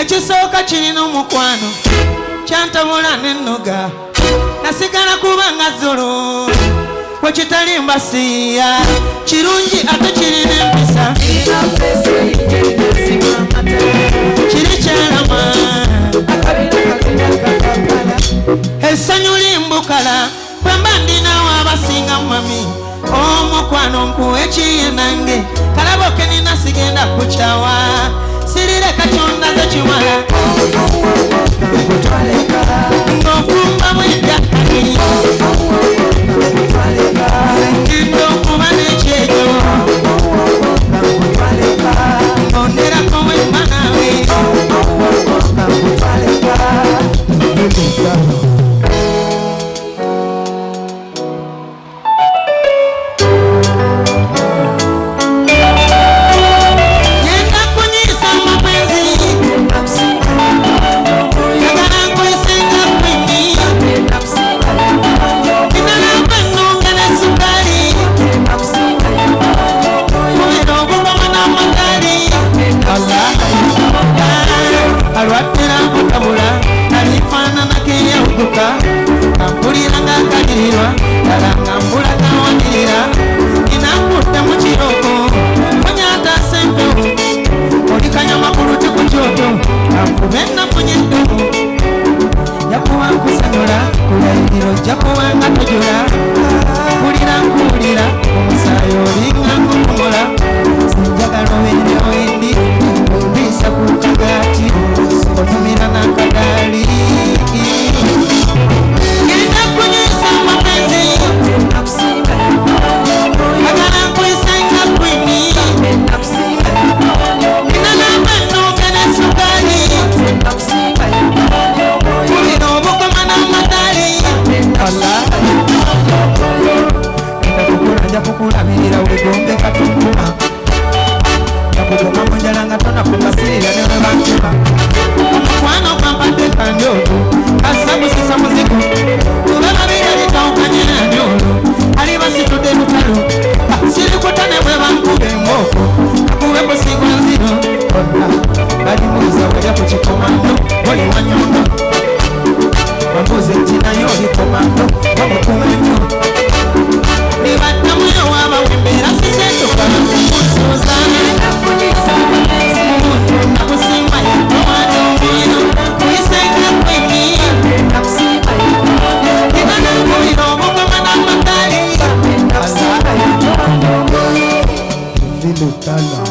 ekisooka kirina omukwano kyantabula n'ennoga nasigala kubanga zulu bwe kitali mbasiya kirungi ate kirina empisa kiri kyalama essanyu limbukala bwe mba ndinawo abasinga mami omukwano nkuwa ekiyenange kalaboke nina sigenda kukyawa sirireka kyonda zekimala ng'ofumba bwedakali ngendo okuba n'ekyejo ng'onderako wemba nawe kampulira ng'akalirirwa dala ngambula kawanirira inakutte mu kiroko funyata sempewo olikanya makulu ti ku kyoto kankube nafunye eddubu jakuwa nkusanyula kulayiriro jakubanga tojola mpulira nkuwulira omusaayi olinga nkukumula sinjagala obeere wendi oliisa ku kagaati otumira n'akadaali kukulabirira wegombe katunkuma yakugoma munjala nga tonakukasirira newe bankuma omukwano kwampadde kandyoto kasabusisa muzigo tube babiri litawukanye nandyolo ali basitudde lutalo sirikutane bwe bankuba emboko akube kusigwa nziro onna balimuuza weja ku kikomando oli wanyondo bambuuza enti naye oli komando bamukuma ennyo nibadda mwoyo wabawembera sisentuka kumusuuza omuntu nakusimba yakwata omwoyo kuisenga kwemi ibanakubira obukoma n'amatali vilutala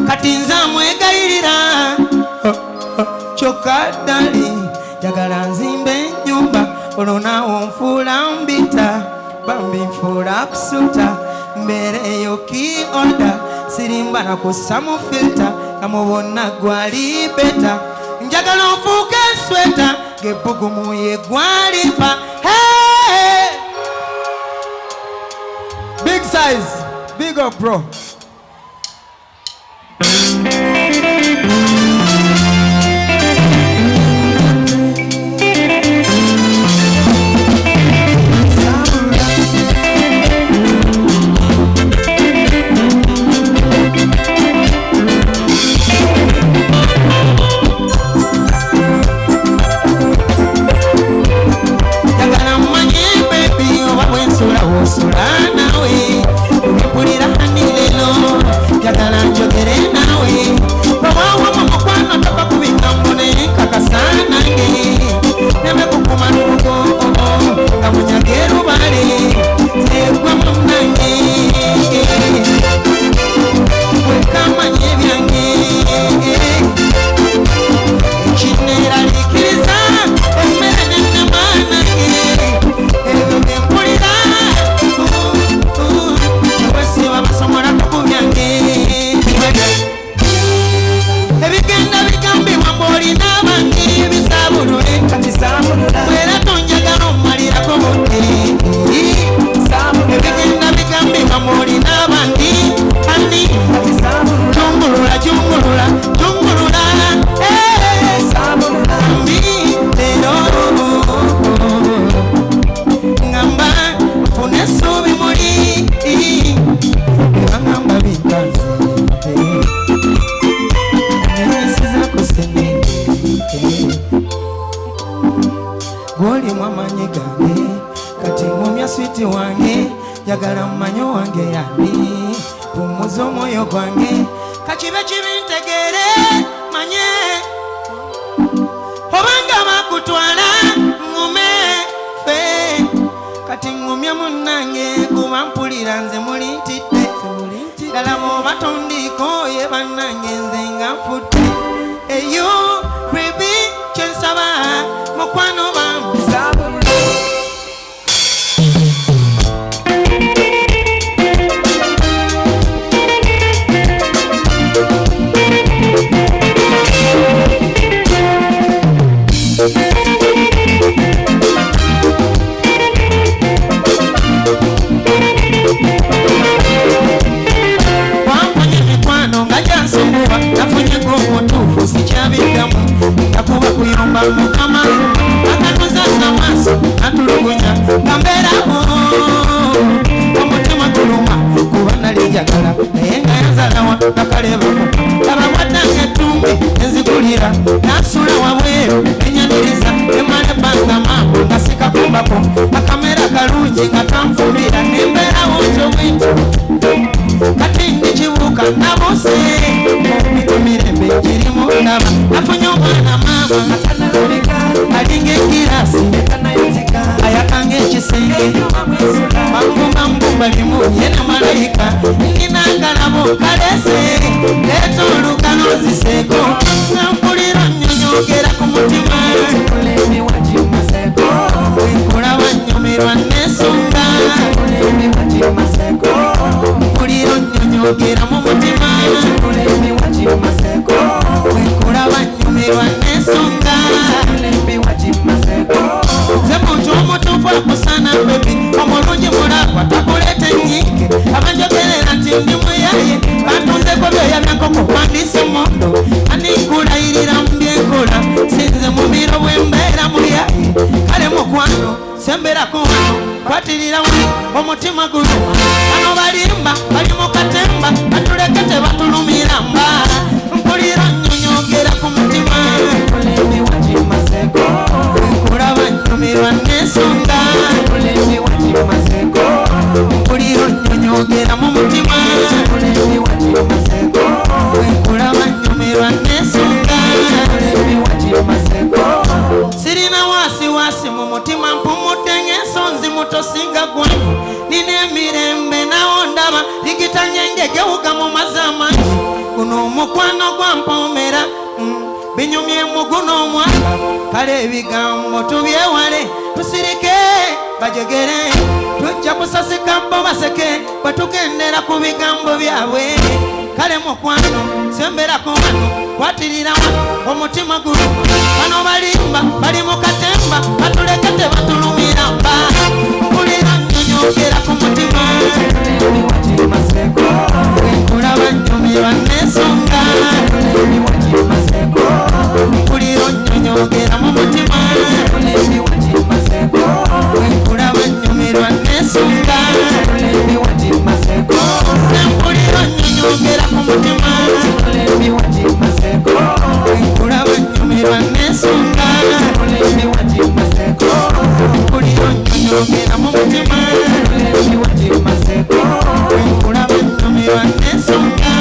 kati nza mwegayirira kyokka ddali njagala nzimbe ennyumba olwo naawo nfuula mbita bambi nfuula kusuta mbeereyo ki-oda sirimba na kussa mu filta kamo bonna gwali beta njagala nfuuka esweta ng'ebbugumu ye gwalimba. Hey! Big size, big up bro. Yagala mmanyo wange yani pumuza omwoyo gwange kakibe kibintegere manye obanga bakutwala ngume fe kati ngumya munnange kuba mpulira nze mulintidde ddala bw'oba tondiko ye bannange nze nga nfudde eyo baby kyensaba mukwano bange wamponye mikwano nga gyansumbuwa nafunyeko omutuufu sikyabiddamu nakuba kuyomba mukama akanuzaza maaso natulugunya nga mbeeraho omutima guluma kuba nali njagala naye nga yazalawa nakalebako ababwaddange ettumbi enzigulira nasula wabweru enyaniriza emala ebbanga mangu nga sikakumbako akamera kalungi nga tanfumira nembeerawo ntobwinti kati ndi kibuuka nabose ompita mirembe girimu ndaba nafunye omwana maama alinga ekirasi ayakanga ekisenge bambumba yena malayika nina akalabo kalese leeta olukano ziseeko nampulira nnyonyogera ku mutima wenkulaba nnyumirwa nesonga mpulira nnyonyogera mu mutima wenkulaba nnyumirwa nesonga ze muntu omutuufu akusana bebi omulungi mulagwa takuleeta ennyingi abanjogerera nti ndi muyaye batunzeko byoya byankoko kwandisa emondo anikulayirira mu byenkola sinze mumiro bwembeera muyaye kale mukwano semberako wano kwatirira wano omutima guluma bano balimba bali mu katemba batulekete batulumira mba mpulira nnyonyogera ku mutima nkulaba nnyumirwa nesonga mpulira nnyonyogera mu mutima nkulaba nnyumirwa nesonga sirina wasiwasi mu mutima mpumudde ng'ensonzi mutosinga gwange nina emirembe nawo mukwano gwa mpomera binyumye muguno mwaka kale ebigambo tubyewale tusirike bajegere tujja kusasika bo baseke batugendera ku bigambo byabwe kale mukwano semberako wano kwatirira wano omutima guluma bano balimba bali mu katemba batulekete batulumira mba mpulira nnyonyogera ku mutima enkulaba nnyumirwa n'ensonga mpulira nnyonyogera mu mutima enkulaba nnyumirwa n'ensonga mpulira nnyonyogera ku mutima enkulaba nnyumirwa n'ensonga mpulira nnyonyogera mu mutima enkulaba nnyumirwa n'ensonga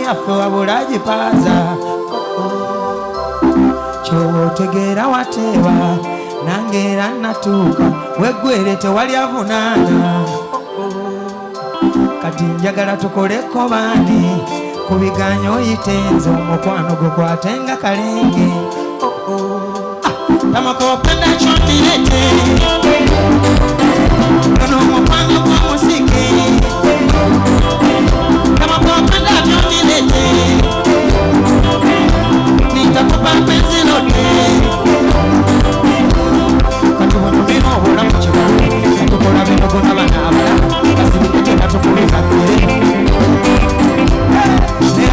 yaffe wabula gipaaza kyotegera wateeba nange era natuuka weggwere tewali avunaana kati njagala tukoleko baani ku biganyo oyitenze omukwano gukwatenga kalenge tamakopenda kyondirete ono omukwano gw'omusike tamakopenda byondirete nitakupa penzi lote kati wano bino obulamu kibalu tukola bino gona bana abala basibikeke katukulika naye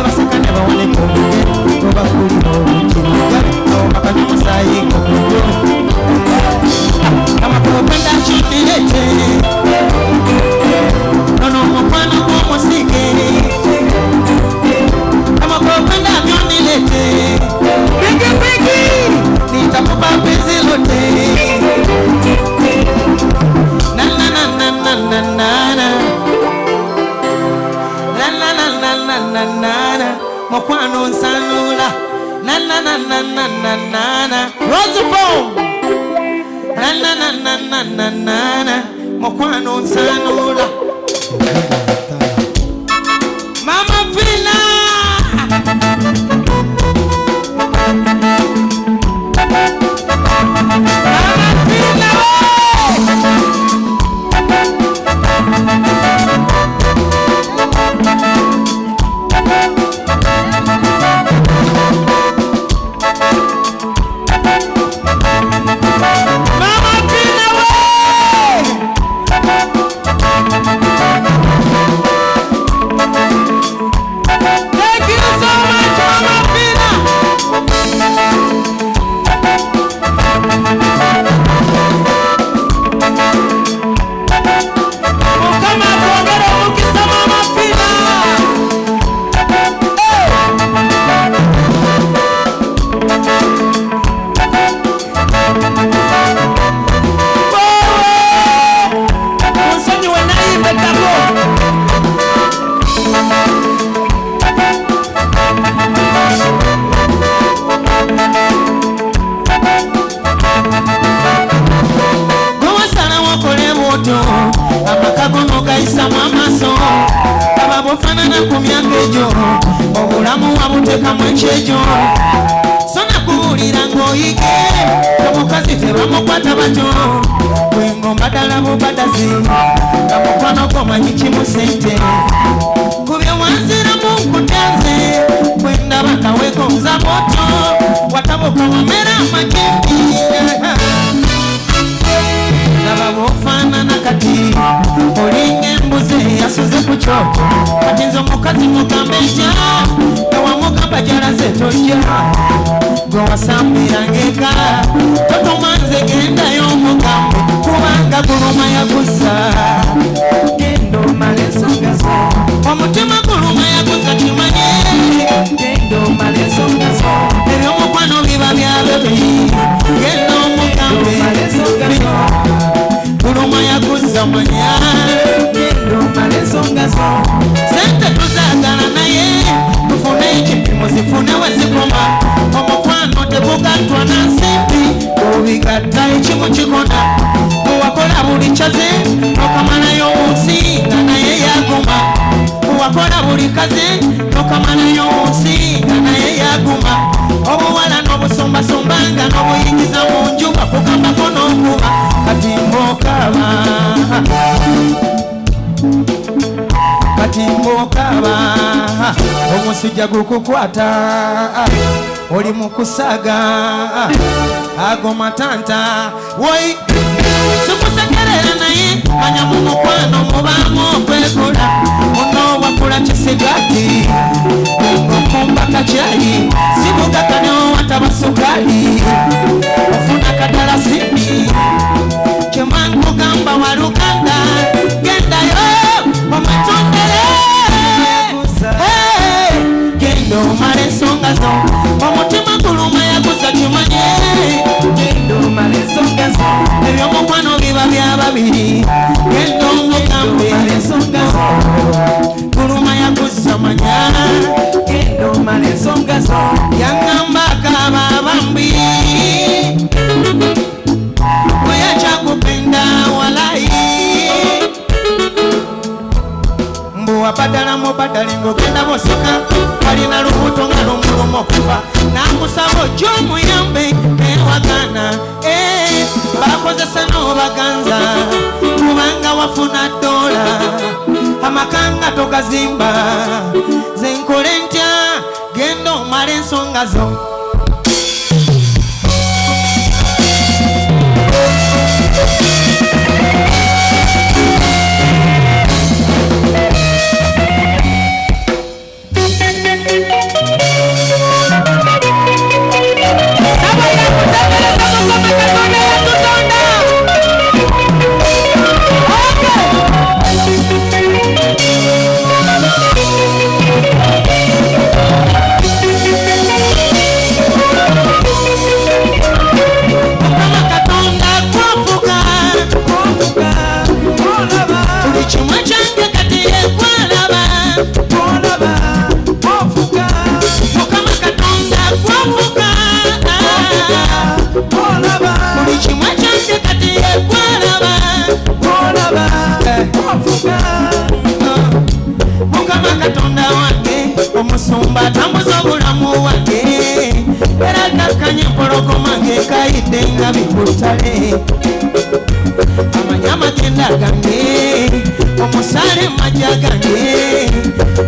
baseka ne bawoneka obugere obakulira obukiriga obakanya omusaayi kokujo amakopenda kyondirete nono omukwano gw'omusike amakopenda byondirete bigi nitakupa penzi lote na na na na na na na na na mukwano nsanula na na na na na na na na Roosevelt na na na na na na na na mukwano nsanula Mama Vina obulamu wabutekamu ekyejo sona kuwulira ng'oyige omukazi tebamukwata bato bwengomba ddala bubadazi nga mukwano gomanyi kimu sente kubye wanziramu nkutanze bwendaba kawegonza moto watabuka wamera amagimbi laba bwofaanana kati olinga embuzi yasuze ku kyoto kati nze omukazi mugambe ntya ewamugamba gyalaze tojja gwe wasambiranga eka totomanze gendayo omugambe kubanga guluma yaguza genda omala ensonga zo omutima guluma yaguza kimanye genda omala ensonga zo ebyomukwano biba byabebe genda omugambe guluma yaguza manya genda omala ensonga zo sente tuzaagala naye tufune ekipimo zifune wezikoma omukwano tegugattwa na nsimbi obigatta ekimu kikona owakola buli kyaze okamalayo munsi nga naye yaguma owakola buli kaze okamalayo munsi nga naye yaguma obuwala n'obusombasomba n'obuyingiza mu nju bakugambako n'okuba kati mbokaba kati mbokaba omusujja gukukwata oli mukusaga ago matanta woi sikusekerera naye manya mu mukwano mubamu okwekola ono wakula kisigati ngofumba kakyali sibugakanewo wataba sukali ofuna katala simbi kyemankugamba waluganda gendayo omatondere genda omala ensonga zo omutima guluma yaguza kimanye genda omala ensonga zo ebyomukwano biba byababiri genda omugambe ensonga zo guluma yaguza manya Salingo genda bosoka alina lubuto nga lumulumo okufa nakusaba ojja omuyambe newagana bakozesa n'obaganza kubanga wafuna dola amakanga togazimba zenkole ntya genda omala ensonga zo Mukama Katonda wange omusumba tambuza obulamu wange era kakanye empologoma ng'ekayidde nga bikutale amanya amagenda gange omusale majja gange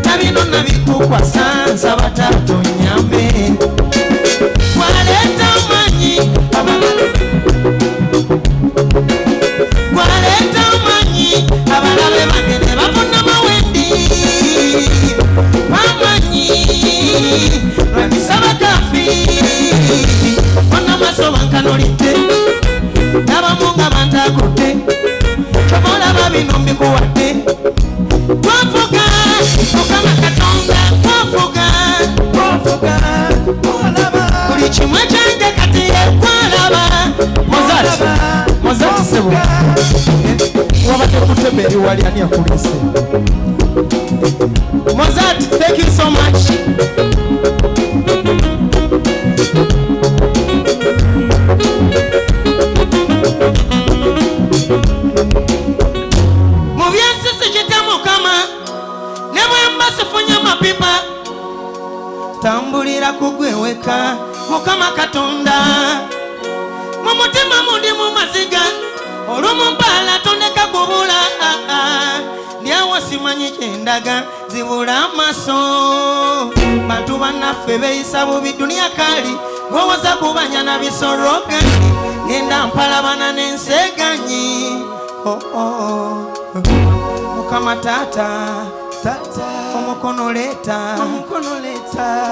nabino nabikukwasa nsaba taata onyambe gwaleeta amanyi gwaleeta amanyi abalabe bange ne bafuna mawendi amanyi lwamisaba kafi bonna masoba nkanolidde n'abamu nga bantakutte kyobaolaba bino mbikuwadde twafuga Mukama Katonda twafuga buli kimwe kyange kati yekwalaba Mozati sebo wabadde kutema eriwali ani akulise Mozati, thank you so much. Mubyansisi kita Mukama ne bwemba sifunya mapipa tambulira kugweweka Mukama Katonda mu mutima mundi mu maziga olumumpala tondeka kubula ndyawo simanyi kyendaga zibula amaso bantu bannaffe beeyisa bubi duniya kali ngowoza kubanyana bisorogani genda mpalabana n'enseganyi Mukama taata omukono leeta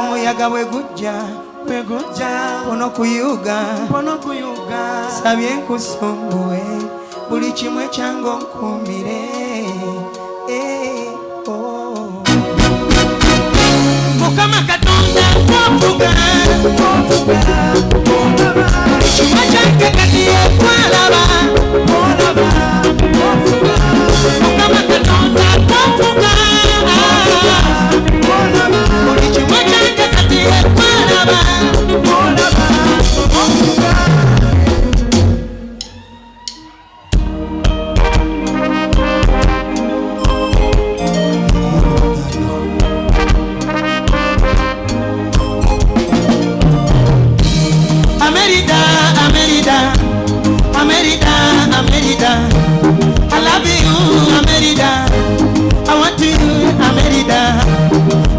omuyaga bwe gujja pono kuyuga sabye nkusumbuwe buli kimwe kyange onkuumire Mukama Katonda twafuga buli kimwe kyange kati yekwalaba Mukama Katonda twafuga buli kimwe kyange kati yekwalaba America, I love you, America. I want you, America.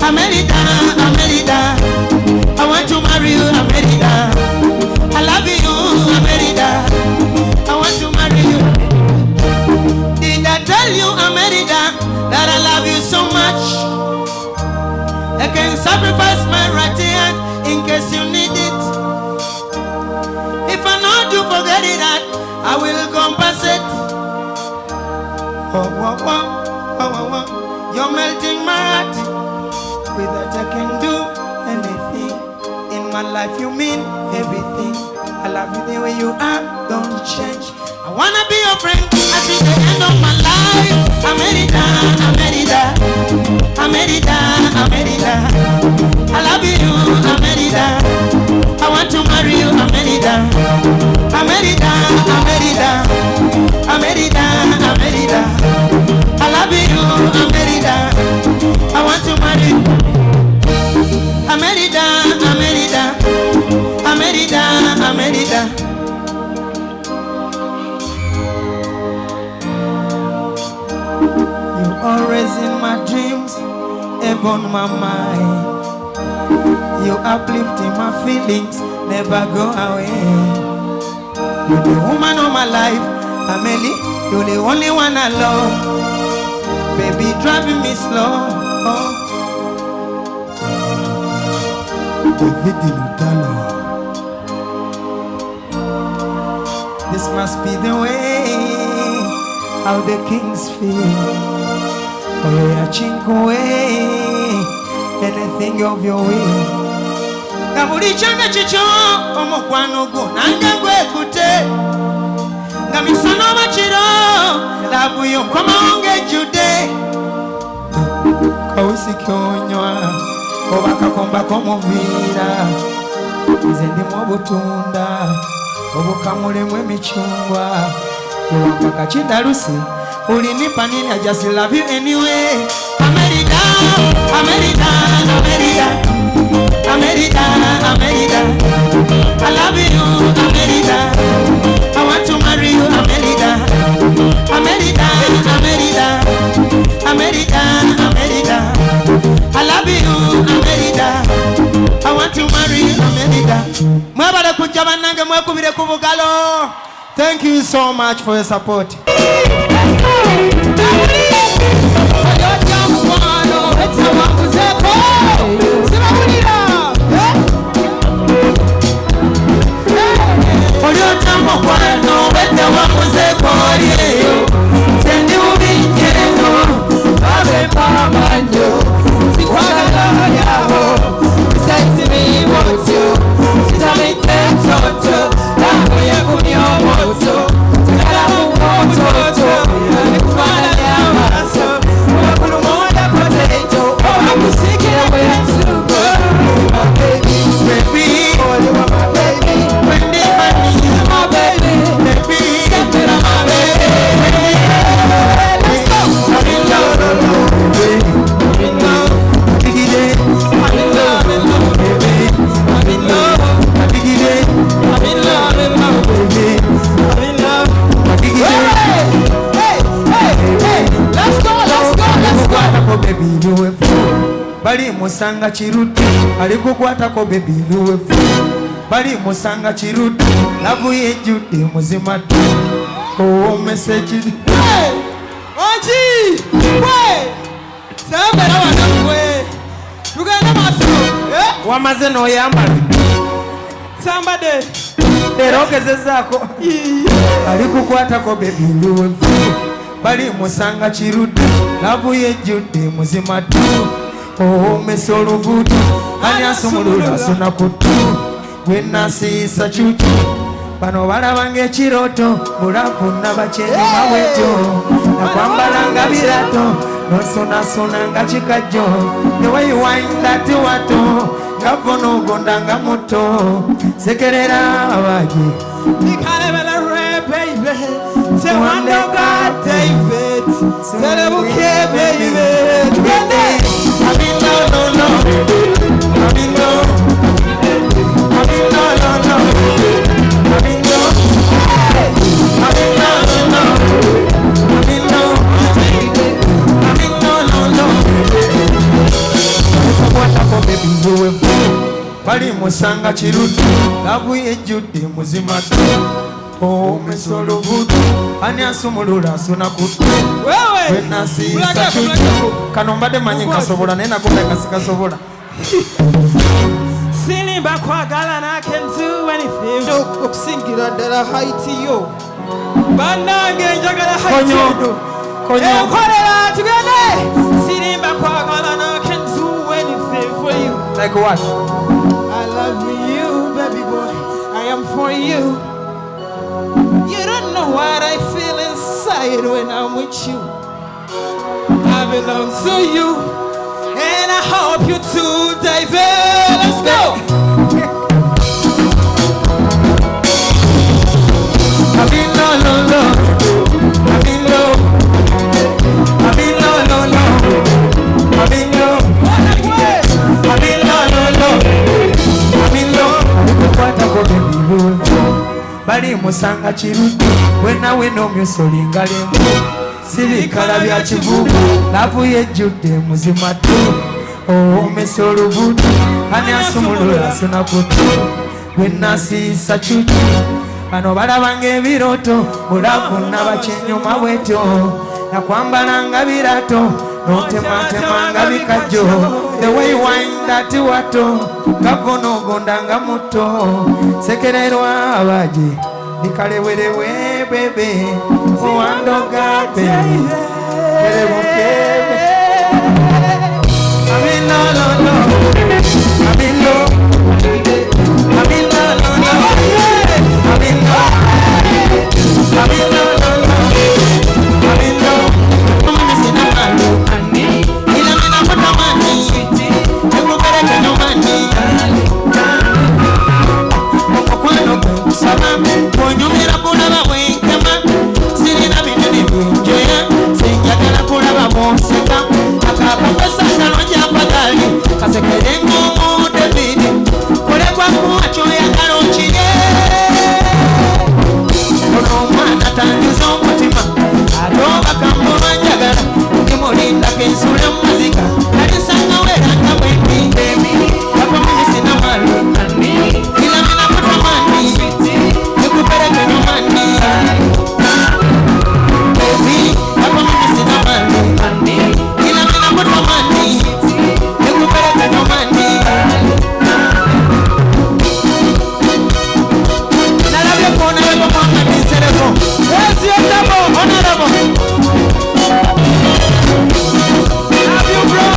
America, America. I want to marry you, America. I love you, America. I want to marry you. Did I tell you, America, that I love you so much? I can sacrifice my right hand in case you need it. If I know you forget it, I will compensate. You're melting my heart. Without I can do anything. In my life you mean everything. I love you the way you are, don't change. I wanna be your friend until the end of my life. America, America, America, America. I love you, America. I want to marry you, America. America, America, America, America. I love you, America. I want to always in my dreams, ever on my mind. You uplifting my feelings, never go away. You're the woman of my life, Amelie. You're the only one I love. Baby, driving me slow. David Lutalo. This must be the way how the kings feel. Oh, yeah, chink away anything of your will. Ngabuli changa chicho omukwano go nanga gwekute. Ngamisano machiro labu yo koma onge jude. Kausi kyonywa obaka komba komovira. Ize ndi mobutunda obukamule mwe michungwa. Iwaka chindalusi ulinipa nini? I just love you anyway. America, America, America, America, America. I love you, America. I want to marry you, America. America, America, America, America. I love you, America. I want to marry you, America. Mwabara kujaba nange mwekubire kubugalo. Thank you so much for your support. Bali musanga chiruti alikukwata ko baby luwefu. Bali musanga chiruti lavu yejuti muzima tu. Oh message. Hey! Oji! We! Sambera wanamwe. Tugana maso. Eh? Wamaze no yambala. Somebody. Erokeze zako. Alikukwata ko baby luwefu. Bali musanga chiruti lavu yejuti muzima tu. Oh, mesolo vudu ani asumulula suna kutu gwena sisa chuchu bano bala bange chiroto mulapu na bacheni maweto na kwambalanga birato nosona sonanga chikajo the way you wind that wato ngapono gondanga moto sekerera abaji ikalebela re baby se wando God David serebuke baby tugende. I mean no no no, I mean no, I mean no no no, I mean no, I mean no no no, I mean no, I mean no no no. What up, baby? You will fall. Bali musanga chiruti, lavu yejuti muzima tu. Oh, mesolo vudu, ani asumulula suna kutu. Wewe, sisa chuchu. Kanombade manyika sobola, nena kumbe kasika sobola. Silimba kwa gala na can do anything. No, kusingira dala haiti yo. Banange njagala haiti yo. Konyo. Korela tugende. Silimba kwa gala na can do anything for you. Like what? I love you, baby boy. I am for you. You don't know what I feel inside when I'm with you. I belong to you, and I hope you too, David. Let's go. I mean no no no, I mean no, I mean no no no, I mean no, I mean no no no, I mean no. I don't know what. Bali musanga chiruti wena weno myosolinga lemu sibikala bya kivuga lavu yejjudde muzima tu omesa olubuto ani asumulula asuna kutu bwenasiisa cucu bano balabanga ebiroto bulavu nabakyenyuma bwetyo nakwambalanga birato notematemanga bikajjo the way you wind that wato gagonogondanga muto sekererwa abaje nikalewerewe bebe owandoga bebe erebokebe amino no no amino amino no no amino amino no no amino mama sina malu ani ila mina pata mani ego bereka no mani okwano kusaba onyumira kulaba bwenkema sirina binene binjoya senjagala kulaba bonseka akapapesa kalonja pagali kasekerengo mu David kulekwa kuwacho yagala okire ono mwana tangiza omutima atoba kambola njagala kimulinda kensule muzika alisanga weranga bwendi kapamini sina malu ila mina kutamani nikupereke nyumbani baby kapamini sina malu ila mina kutamani nikupereke nyumbani nalabye kuona yebo mwanga nisereko wezi yotabo honorable love you bro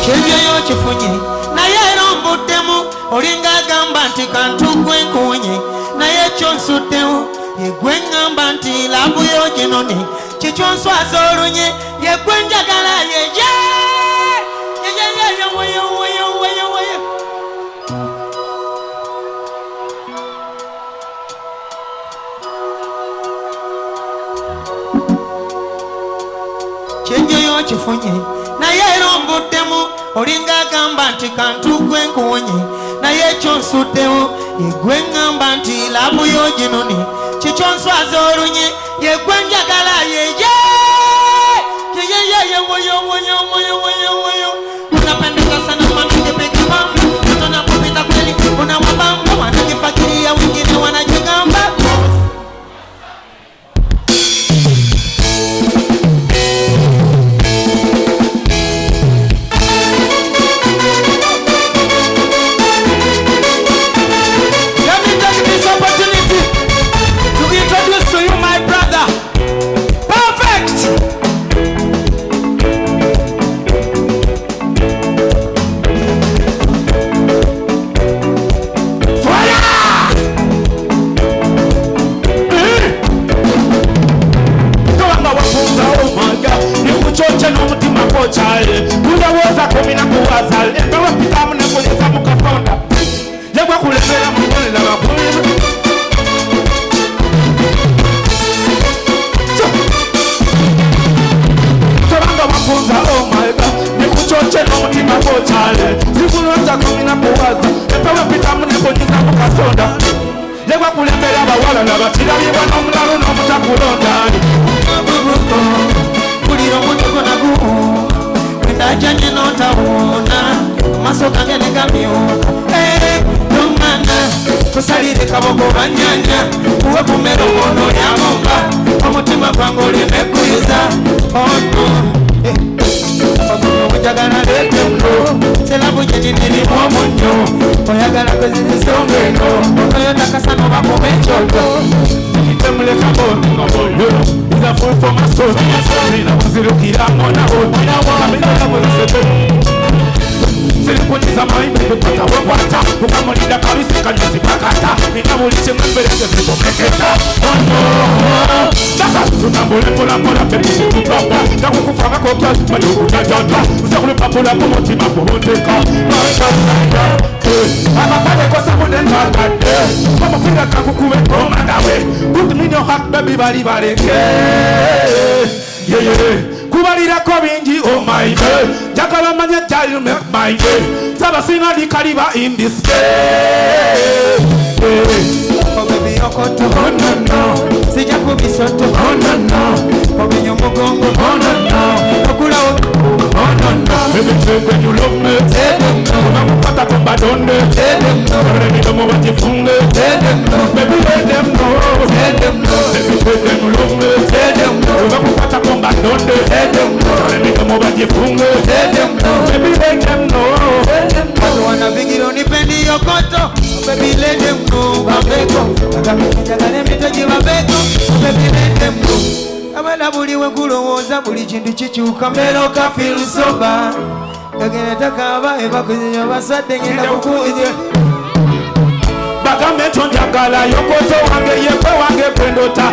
kyejoyo kifunye naye era ombuddemu olinga agamba nti kantu gwenkunye naye kyonsuddewo yegwe ngamba nti lavuyo ginone kikyonswaza olunye yegwe njagala yeje kyejoyo kifunye naye era ombuddemu olinga agamba nti kantu gwenkunye naye kyonsuddewo yegwe ngamba nti lavuyo ginone kikyonswaza olunye yegwe njagala yeje unapendeza sana mami nipeke bamba utona kupita kweli unawabamba wanakifakiria wengine wanajigamba kusalire kaboko banyanya uwe kumero ono yamonga omutima gwange olimekuyiza ono omujagala lete mlo selabu jeninirimu omunyo oyagala kwezizisonga eno onoyo takasano bakoma ekyoto itemuleka boyo iza full for my soul nina kuzirukira monaho Silikunyiza maimbe kupata wepata ukamulinda kabisi kanyozi pakata ninamulishe mwembereze zipomeketa Daka tunambule pula pula pepi kutupapa Daku kufanga koka majuku tajata Usakulu papula kumotima kumoteka Maika unaida Amapade kwa sabune ntakade Mama pira kakukuwe komadawe Put me in your heart baby bali baleke Yeah Kubalira ko bingi oh my God Jakala manya tell you make my day Sabasinga di Kariba in this game. Oh baby yokoto, oh no no. Sija kubisoto, oh no no. Oh baby yomogongo, oh no no. Okula oh no no. Baby say when you love me, Tell them no. Pata komba donde, Tell them no. Baby domo wajifunge, Tell them no. Baby let them know. Tell them no. Baby say when you love me, Tell them no. Pata komba donde, Tell them no. Baby domo wajifunge, Tell them no. Baby let them know. Tell them no. Watu wanavigiro nipendi yokoto. Baby let them know. Babeko. Akakujagale mitaji babeko. Baby let them know. Abana buli wekulowoza buli chintu chichuka mero ka feel sober. Agene takaba ebakuzinya basade ngenda kukuze. Bagambe chonjagala yokoto wange yekwe wange pendota.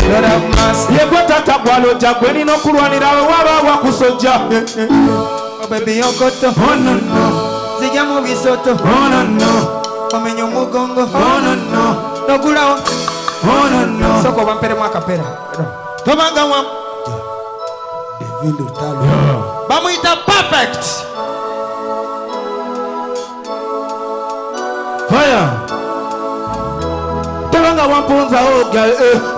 Yekwe tatagwalo jagwe nino kulwanira waba wakusoja. Oh baby yokoto. Oh no no. Zija mu bisoto. Oh no no. Omenyo mugongo. Oh no no. Nokulawo. Oh no no. Soko bampere mwakapera. Tobanga wam. Davido talo. Bamuita perfect. Fire. Tobanga wampunza oga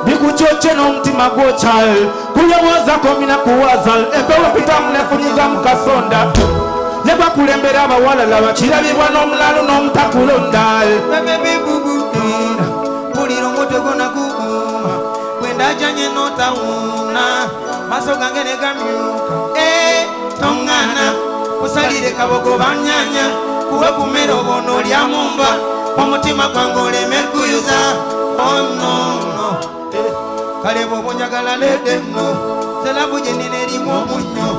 bikuchoche no mtima go child. Kuyawaza komina kuwaza epewe pita mnefunyiza mkasonda. Yeba kulembera abawala laba kirabibwa n'omulalo n'omutakulonda. Baby bubu tira. Puliro mutego na kuuma. Kwenda janye notawuna. Maso gange ne gamyuka. Tongana. Usalire kaboko banyanya. Kuwe kumero bono lya mumba. Omutima gwange olemekuyuza. Oh no no. Kale bobo njagala let them know. Selabuje nine limu omunyo.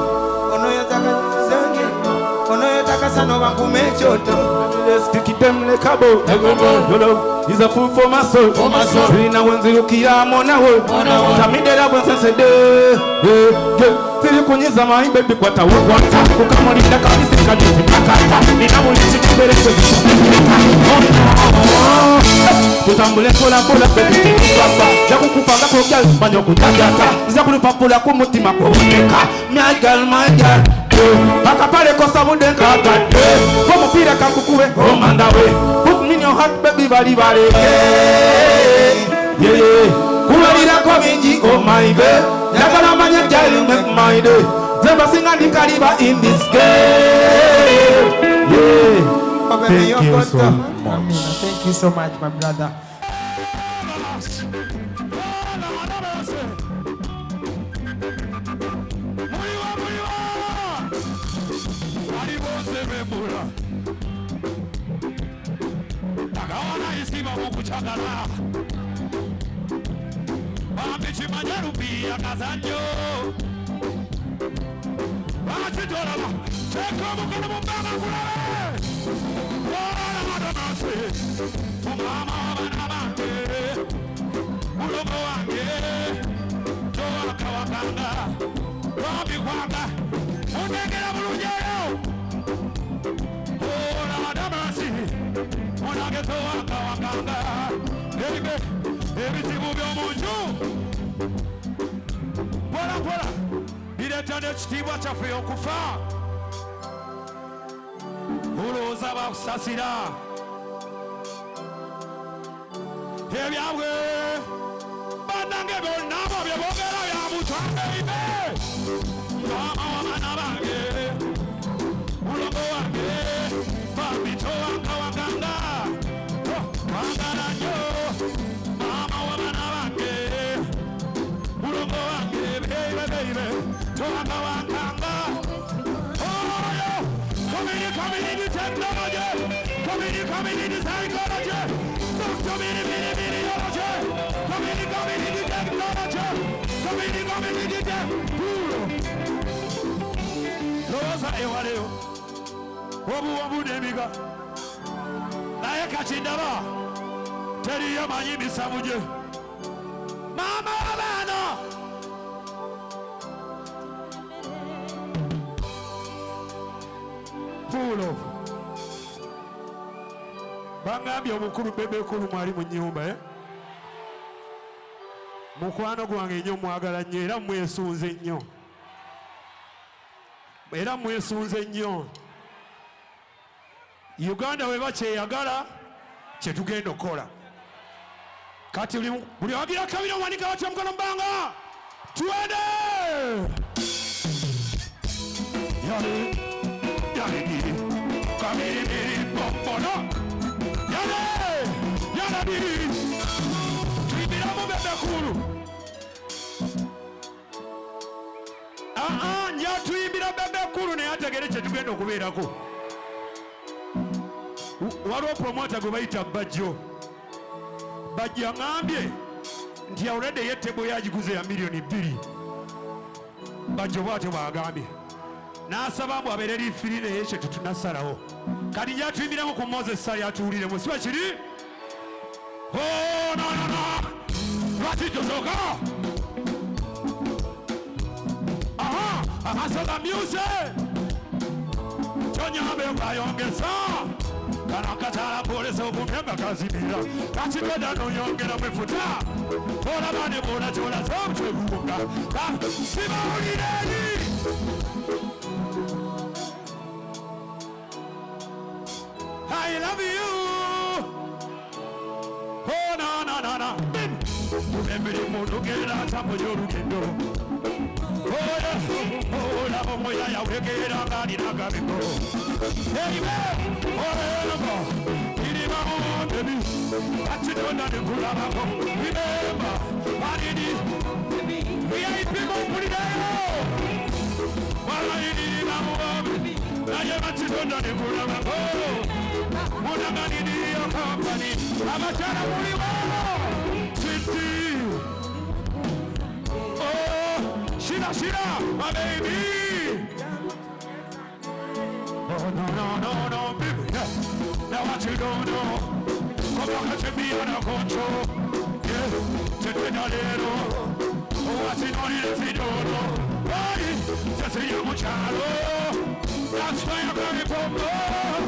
Ono yozaka zange. Ono yotaka no bankume choto. Let's pick it them like a boat. Your love is a food for my soul. Rina wenzi ukia mona wo. Tamidera wenzi sede. Tiri kunyeza mai baby kwata wata. Kukamulinda kabisi kabisi kakata. Ninamulichi kubere kwezi. Tutambule pola pola baby papa. Jaku kufanga kwa girl banyo kutajata. Iza kulipapula kumutima kwa woneka. My girl. Akapale kosa mudenka agade. Komo pire kakukuwe omandawe. Put me in your heart baby bali bali. Yeah. Kumalira kwa minji oh my babe. Yagala manya girl you make my day. Zemba singa di Kariba in this game. Yeah. Thank you so much. Thank you so much my brother. Chagala Bambichi Majarubi Akazanyo Bachi Dolama Cheko Mukulu Mumbana Kulawe Wala Madanase Mumama Wanamante Ulomo Wange Joa Kawakanga Wambi Wanga Unegela Mulujeo Wala Madanase Unageto Kawakanga Ebisibu byomunju Pola biretana ekitiibwa kyaffe okufa olowooza bakusasira ebyabwe bannange byonna abo bye boogera bya mutwangeibe mama w'abaana bange mulongo wange bambito wankawaganga wangala nnyo mama w'abaana bange mulongo wange beibe towanga wankanga oyo community technology community psychology community technology community puro lowooza ewaleyo obuwombu n'emiga naye kati ndaba teriyo manyi misamu gye mama w'abaana pulo bangambye omukulu bebekulu mwali mu nnyumba mukwano gwange nnyo mwagala nnyo era mwesunze nnyo Uganda we bakyeyagala kye tugenda okukola. Kati buli wagira kabiri omanika batya mukono mbanga. Twende! Yale di kabiri biri bombono. Yale di tuibira mu bebe kulu. Nja tuyimbira bebe kulu naye ategere kye tugenda okubeerako. Waliwo promota gwe bayita Bajjo. Bajjo aŋambye nti already yettebo yagiguze ya $2,000,000. Bajjo bwatyo bwagambye. N'asaba mbu abeere liifiri naye kye tutunasalawo. Kati nja tuyimbiremu ku Moses Sali atuwuliremu. Si bwe kiri? Oh, no. Lwaki tosoka? So the music Chonyambe bayongeza Kana katala polisi okumyenga kazibira Kachikoda nonyongera mwefuta Bola bane bola chola somche bunga Siba ulireni I love you Oh na Umembiri mundu gera tambo yorugendo Ola moya ya wekera ngani nakabiko Ebe ola Irima baby Atidona de kulabako Remember Maridi VIP Mopulideo Wala irima baby Naye atidona de kulabako Muna ngani di your company Amachana muliwa City Shira, my baby. Oh no, baby. Yeah. Now what you don't know? Come on, to be under control. Yeah, to do the little. Oh, what's it on if you don't know? Why? Just a young child. That's why I'm going for more.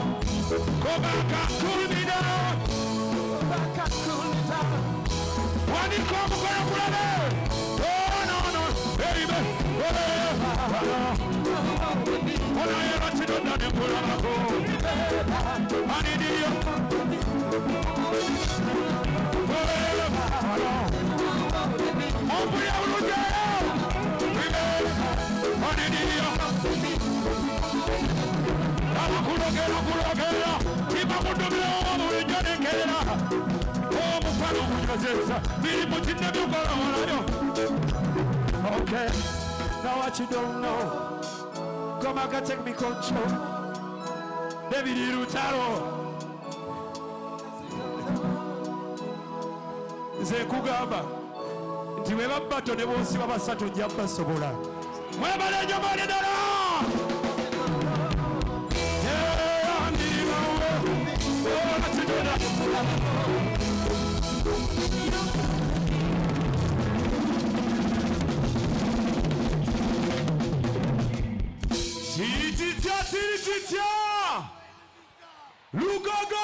Go back and cool me down. Go back and cool me down. When you come, go and pull it. Oh no, baby. Okay, now what you don't know, come back and take me control. David Irutaro nze kugamba nti we babbato ne bonsi babasatu nja basobola mwebale nyo mali dala Lugogo